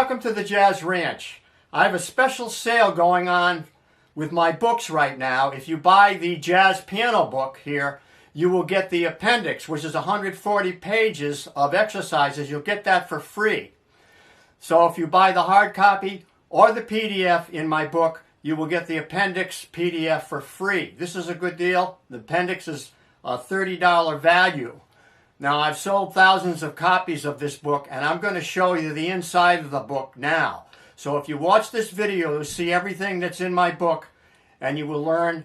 Welcome to the Jazz Ranch. I have a special sale going on with my books right now. If you buy the jazz piano book here, you will get the appendix, which is 140 pages of exercises. You'll get that for free. So if you buy the hard copy or the PDF in my book, you will get the appendix PDF for free. This is a good deal. The appendix is a $30 value. Now, I've sold thousands of copies of this book, and I'm going to show you the inside of the book now. So if you watch this video, you'll see everything that's in my book, and you will learn,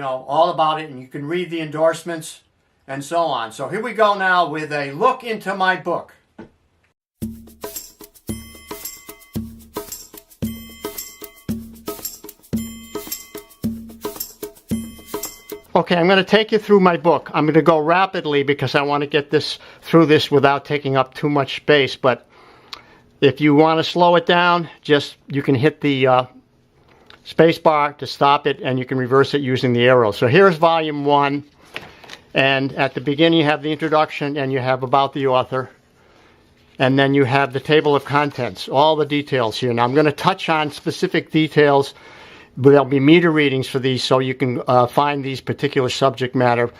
all about it, and you can read the endorsements and so on. So here we go now with a look into my book. Okay, I'm going to take you through my book. I'm going to go rapidly because I want to get through this without taking up too much space. But if you want to slow it down, you can hit the space bar to stop it, and you can reverse it using the arrow. So here's volume 1, and at the beginning you have the introduction, and you have about the author, and then you have the table of contents, all the details here. Now I'm going to touch on specific details. There'll be meter readings for these, so you can find these particular subject matter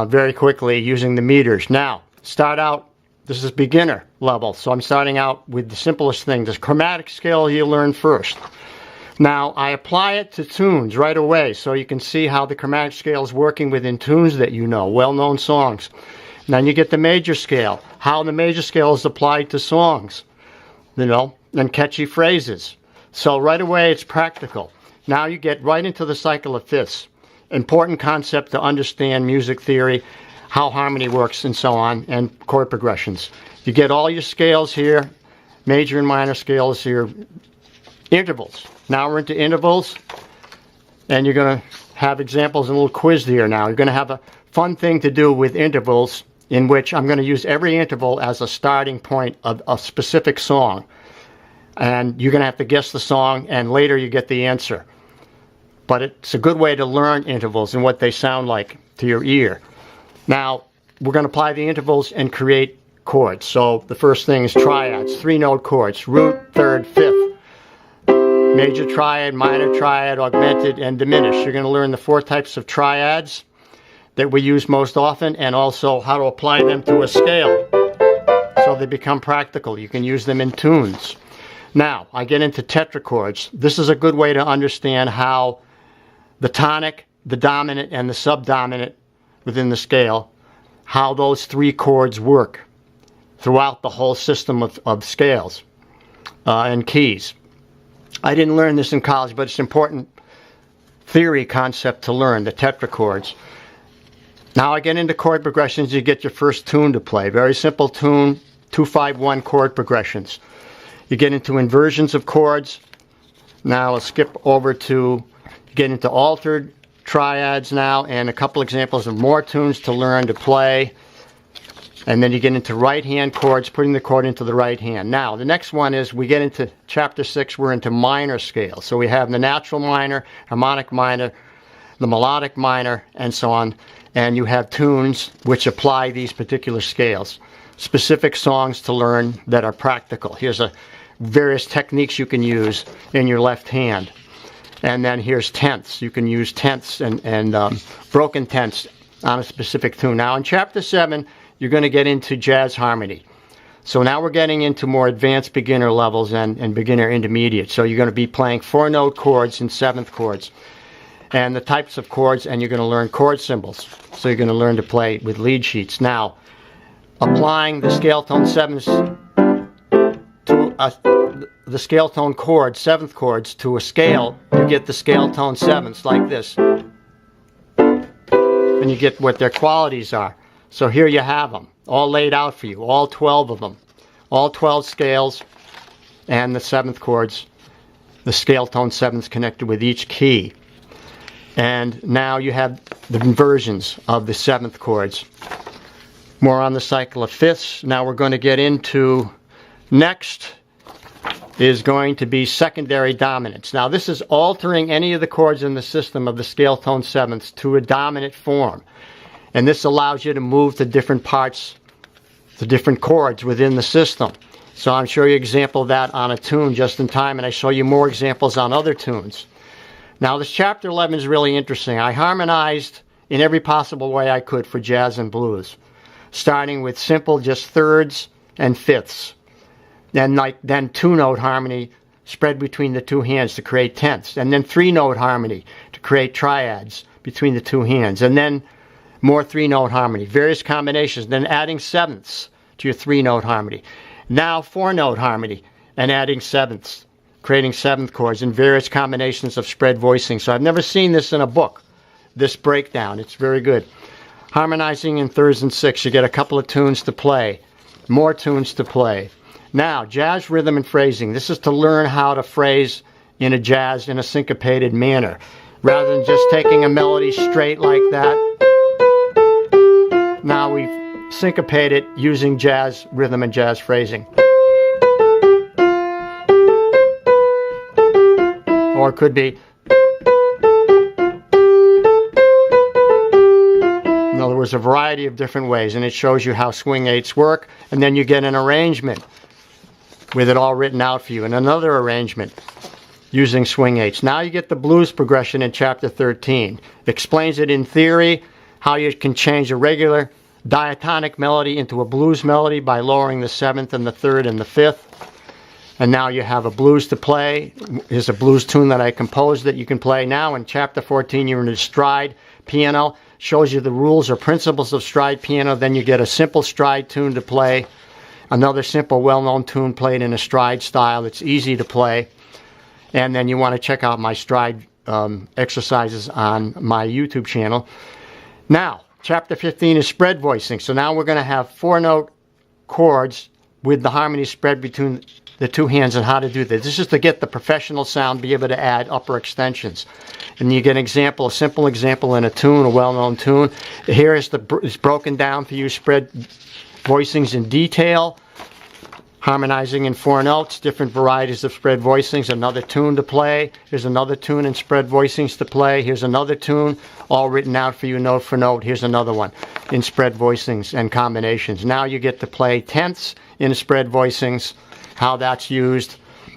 very quickly using the meters. Now, start out, this is beginner level, so I'm starting out with the simplest thing. This chromatic scale you learn first. Now, I apply it to tunes right away, so you can see how the chromatic scale is working within tunes that you know, well-known songs. Then you get the major scale, how the major scale is applied to songs, and catchy phrases. So right away, it's practical. Now you get right into the cycle of fifths. Important concept to understand music theory, how harmony works and so on, and chord progressions. You get all your scales here, major and minor scales here, intervals. Now we're into intervals, and you're going to have examples and a little quiz here now. You're going to have a fun thing to do with intervals in which I'm going to use every interval as a starting point of a specific song. And you're going to have to guess the song, and later you get the answer. But it's a good way to learn intervals and what they sound like to your ear. Now, we're going to apply the intervals and create chords. So the first thing is triads, 3-note chords, root, third, fifth. Major triad, minor triad, augmented, and diminished. You're going to learn the 4 types of triads that we use most often, and also how to apply them to a scale so they become practical. You can use them in tunes. Now, I get into tetrachords. This is a good way to understand how the tonic, the dominant, and the subdominant within the scale, how those 3 chords work throughout the whole system of scales and keys. I didn't learn this in college, but it's an important theory concept to learn, the tetrachords. Now I get into chord progressions. You get your first tune to play. Very simple tune, 2-5-1 chord progressions. You get into inversions of chords. Now I'll skip over to get into altered triads now, and a couple examples of more tunes to learn to play. And then you get into right hand chords, putting the chord into the right hand. Now the next one is, we get into chapter 6, we're into minor scales. So we have the natural minor, harmonic minor, the melodic minor, and so on. And you have tunes which apply these particular scales. Specific songs to learn that are practical. Here's various techniques you can use in your left hand. And then here's tenths. You can use tenths and broken tenths on a specific tune. Now in chapter 7, you're going to get into jazz harmony. So now we're getting into more advanced beginner levels and beginner intermediate. So you're going to be playing 4-note chords and 7th chords. And the types of chords, and you're going to learn chord symbols. So you're going to learn to play with lead sheets. Now, applying the scale tone 7s to the scale tone chords, 7th chords, to a scale, you get the scale tone 7s like this. And you get what their qualities are. So here you have them, all laid out for you, all 12 of them. All 12 scales and the 7th chords, the scale tone 7s connected with each key. And now you have the inversions of the 7th chords. More on the cycle of fifths. Now we're going to get into, next is going to be secondary dominants. Now this is altering any of the chords in the system of the scale tone 7ths to a dominant form. And this allows you to move to different parts, the different chords within the system. So I'm showing you an example of that on a tune just in time, and I show you more examples on other tunes. Now this chapter 11 is really interesting. I harmonized in every possible way I could for jazz and blues, starting with simple just thirds and fifths, then two-note harmony spread between the two hands to create tenths, and then three-note harmony to create triads between the two hands, and then more three-note harmony, various combinations, then adding sevenths to your three-note harmony. Now four-note harmony and adding sevenths, creating seventh chords in various combinations of spread voicing. So I've never seen this in a book, this breakdown. It's very good. Harmonizing in thirds and sixths. You get a couple of tunes to play, more tunes to play. Now, jazz rhythm and phrasing. This is to learn how to phrase in a jazz in a syncopated manner, rather than just taking a melody straight like that. Now we syncopate it using jazz rhythm and jazz phrasing. Or it could be, in other words, a variety of different ways, and it shows you how swing eights work, and then you get an arrangement with it all written out for you, and another arrangement using swing eights. Now you get the blues progression in chapter 13. Explains it in theory, how you can change a regular diatonic melody into a blues melody by lowering the seventh and the third and the fifth. And now you have a blues to play. Here's a blues tune that I composed that you can play. Now in chapter 14 you're in a stride piano. Shows you the rules or principles of stride piano. Then you get a simple stride tune to play. Another simple well-known tune played in a stride style. It's easy to play. And then you want to check out my stride exercises on my YouTube channel. Now, chapter 15 is spread voicing. So now we're going to have four-note chords with the harmony spread between the two hands and how to do this. This is to get the professional sound, be able to add upper extensions. And you get an example, a simple example in a tune, a well-known tune. Here is it's broken down for you, spread voicings in detail, harmonizing in four notes, different varieties of spread voicings, another tune to play. Here's another tune in spread voicings to play. Here's another tune, all written out for you note for note. Here's another one in spread voicings and combinations. Now you get to play tenths in spread voicings, how that's used,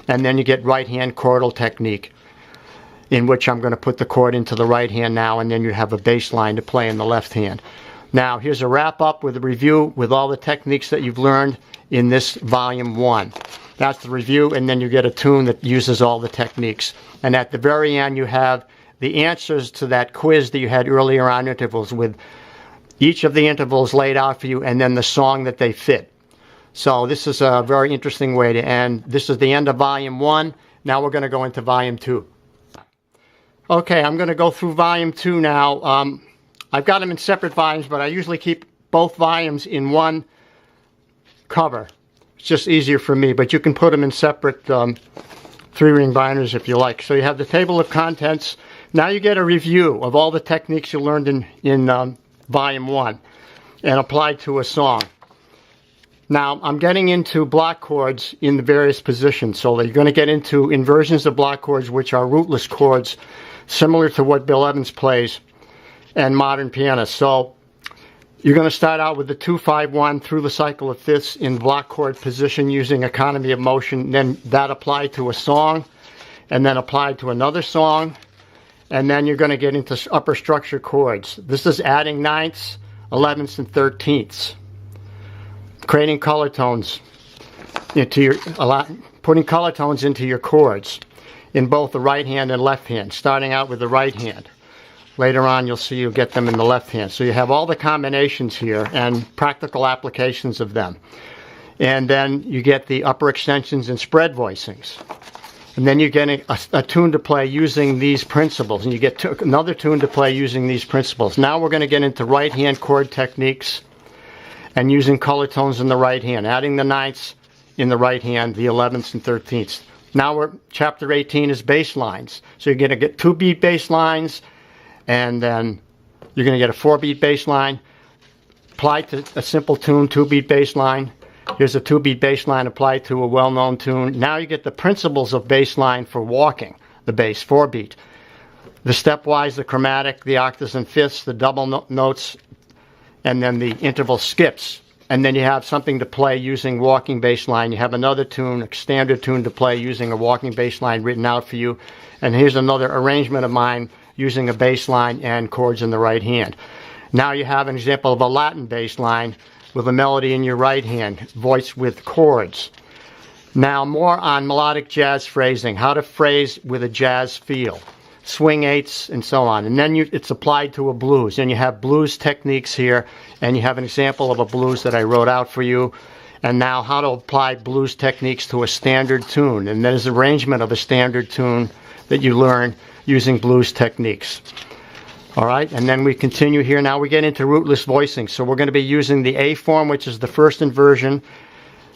and then you get right hand chordal technique, in which I'm going to put the chord into the right hand now, and then you have a bass line to play in the left hand. Now here's a wrap up with a review with all the techniques that you've learned in this volume 1. That's the review, and then you get a tune that uses all the techniques. And at the very end you have the answers to that quiz that you had earlier on intervals, with each of the intervals laid out for you and then the song that they fit. So this is a very interesting way to end. This is the end of volume 1. Now we're going to go into volume 2. Okay, I'm going to go through volume 2 now. I've got them in separate volumes, but I usually keep both volumes in one cover. It's just easier for me, but you can put them in separate 3-ring binders if you like. So you have the table of contents. Now you get a review of all the techniques you learned in volume 1 and applied to a song. Now I'm getting into block chords in the various positions. So you're going to get into inversions of block chords, which are rootless chords, similar to what Bill Evans plays, and modern pianists. So you're going to start out with the 2-5-1 through the cycle of fifths in block chord position using economy of motion, then that applied to a song, and then applied to another song, and then you're going to get into upper structure chords. This is adding ninths, 11ths, and 13ths, creating color tones into your, putting color tones into your chords in both the right hand and left hand, starting out with the right hand. Later on you'll see you'll get them in the left hand. So you have all the combinations here and practical applications of them. And then you get the upper extensions and spread voicings. And then you get a tune to play using these principles. And you get another tune to play using these principles. Now we're going to get into right hand chord techniques and using color tones in the right hand, adding the ninths in the right hand, the 11ths and 13ths. Now chapter 18 is bass lines. So you're going to get 2-beat bass lines, and then you're going to get a 4-beat bass line applied to a simple tune, 2-beat bass line. Here's a 2-beat bass line applied to a well-known tune. Now you get the principles of bass line for walking the bass, 4-beat. The stepwise, the chromatic, the octaves and fifths, the double notes, and then the interval skips and then you have something to play using walking bass line. You have another tune, a standard tune to play using a walking bass line written out for you. And here's another arrangement of mine using a bass line and chords in the right hand. Now you have an example of a Latin bass line with a melody in your right hand, voiced with chords. Now more on melodic jazz phrasing, how to phrase with a jazz feel, swing eights and so on. And then it's applied to a blues. And you have blues techniques here, and you have an example of a blues that I wrote out for you. And now how to apply blues techniques to a standard tune. And there's an arrangement of a standard tune that you learn using blues techniques. All right, and then we continue here. Now we get into rootless voicing. So we're going to be using the A form, which is the first inversion,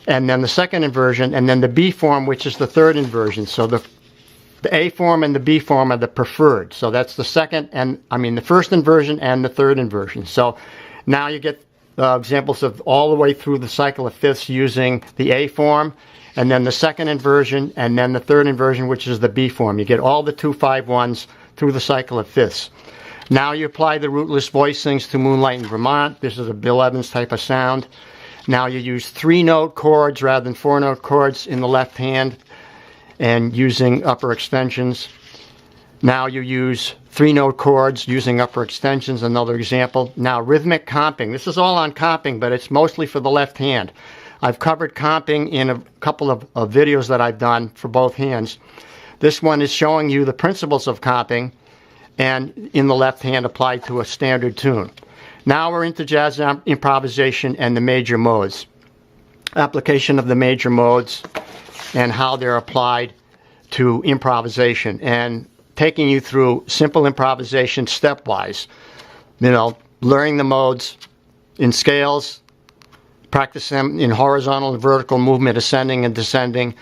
and then the second inversion, and then the B form, which is the third inversion. So the A form and the B form are the preferred. So that's the the first inversion and the third inversion. So now you get examples of all the way through the cycle of fifths using the A form, and then the second inversion, and then the third inversion, which is the B form. You get all the 2-5-1s through the cycle of fifths. Now you apply the rootless voicings to Moonlight in Vermont. This is a Bill Evans type of sound. Now you use 3-note chords rather than 4-note chords in the left hand and using upper extensions. Now you use 3-note chords using upper extensions, another example. Now rhythmic comping. This is all on comping, but it's mostly for the left hand. I've covered comping in a couple of videos that I've done for both hands. This one is showing you the principles of comping and in the left hand applied to a standard tune. Now we're into jazz improvisation and the major modes. Application of the major modes and how they're applied to improvisation, and taking you through simple improvisation stepwise. Learning the modes in scales, practice them in horizontal and vertical movement, ascending and descending,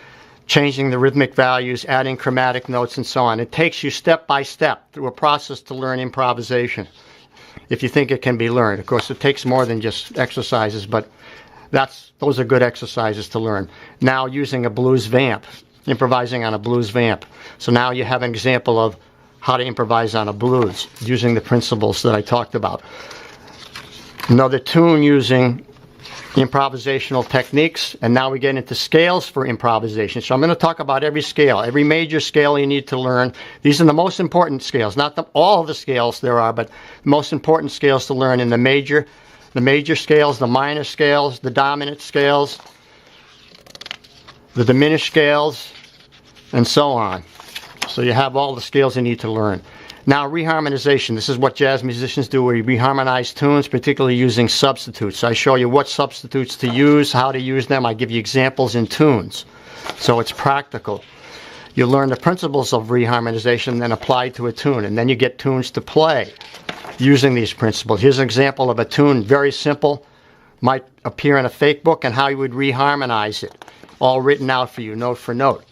changing the rhythmic values, adding chromatic notes, and so on. It takes you step by step through a process to learn improvisation, if you think it can be learned. Of course, it takes more than just exercises, but those are good exercises to learn. Now using a blues vamp, improvising on a blues vamp. So now you have an example of how to improvise on a blues using the principles that I talked about. Another tune using improvisational techniques, and now we get into scales for improvisation. So I'm going to talk about every scale, every major scale you need to learn. These are the most important scales, not all of the scales there are, but the most important scales to learn in the major scales, the minor scales, the dominant scales, the diminished scales, and so on. So you have all the scales you need to learn. Now, reharmonization. This is what jazz musicians do. We reharmonize tunes, particularly using substitutes. I show you what substitutes to use, how to use them. I give you examples in tunes. So it's practical. You learn the principles of reharmonization, then apply to a tune. And then you get tunes to play using these principles. Here's an example of a tune, very simple. Might appear in a fake book, and how you would reharmonize it. All written out for you, note for note.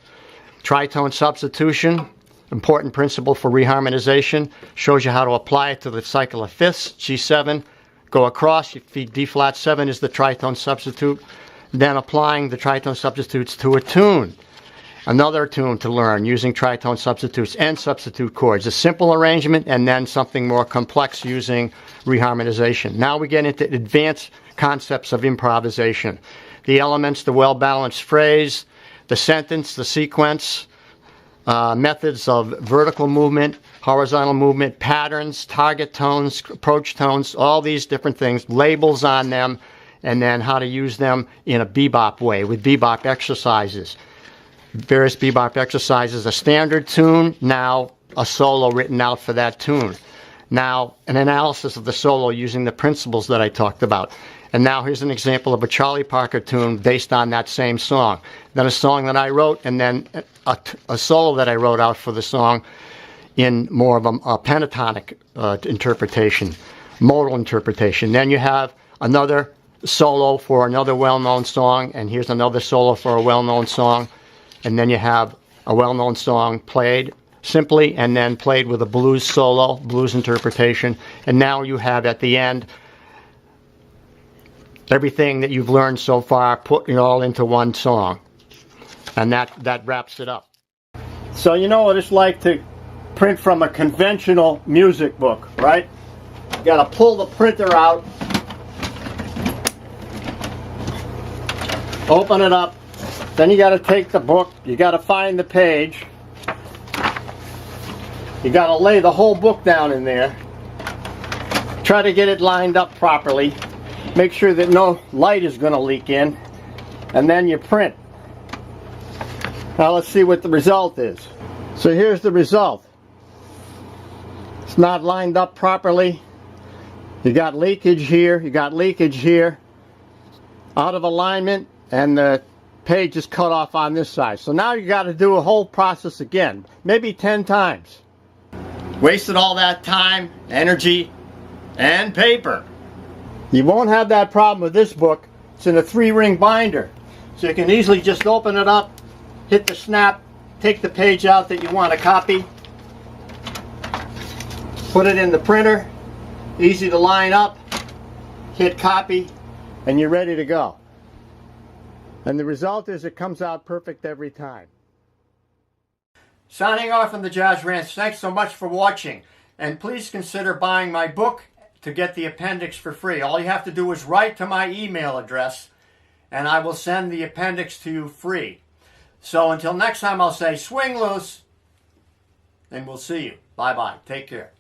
Tritone substitution. Important principle for reharmonization. Shows you how to apply it to the cycle of fifths. G7, go across, D flat 7 is the tritone substitute. Then applying the tritone substitutes to a tune. Another tune to learn using tritone substitutes and substitute chords. A simple arrangement and then something more complex using reharmonization. Now we get into advanced concepts of improvisation. The elements, the well-balanced phrase, the sentence, the sequence, methods of vertical movement, horizontal movement, patterns, target tones, approach tones, all these different things, labels on them, and then how to use them in a bebop way with bebop exercises. Various bebop exercises, a standard tune, now a solo written out for that tune. Now an analysis of the solo using the principles that I talked about. And now here's an example of a Charlie Parker tune based on that same song. Then a song that I wrote, and then a solo that I wrote out for the song in more of a pentatonic interpretation, modal interpretation. Then you have another solo for another well-known song, and here's another solo for a well-known song. And then you have a well-known song played simply and then played with a blues solo, blues interpretation. And now you have at the end everything that you've learned so far, put it all into one song. And that wraps it up. So you know what it's like to print from a conventional music book, right? You got to pull the printer out Open it up. Then you got to take the book. You got to find the page. You got to lay the whole book down in there. Try to get it lined up properly. Make sure that no light is going to leak in. And then you print. Now let's see what the result is. So here's the result. It's not lined up properly. You got leakage here. You got leakage here. Out of alignment. And the page is cut off on this side. So now you got to do a whole process again. Maybe 10 times. Wasted all that time, energy, and paper. You won't have that problem with this book. It's in a 3-ring binder. So you can easily just open it up, hit the snap, take the page out that you want to copy, put it in the printer, easy to line up, hit copy, and you're ready to go. And the result is it comes out perfect every time. Signing off from the Jazz Ranch. Thanks so much for watching. And please consider buying my book to get the appendix for free. All you have to do is write to my email address and I will send the appendix to you free. So until next time, I'll say swing loose and we'll see you. Bye-bye. Take care.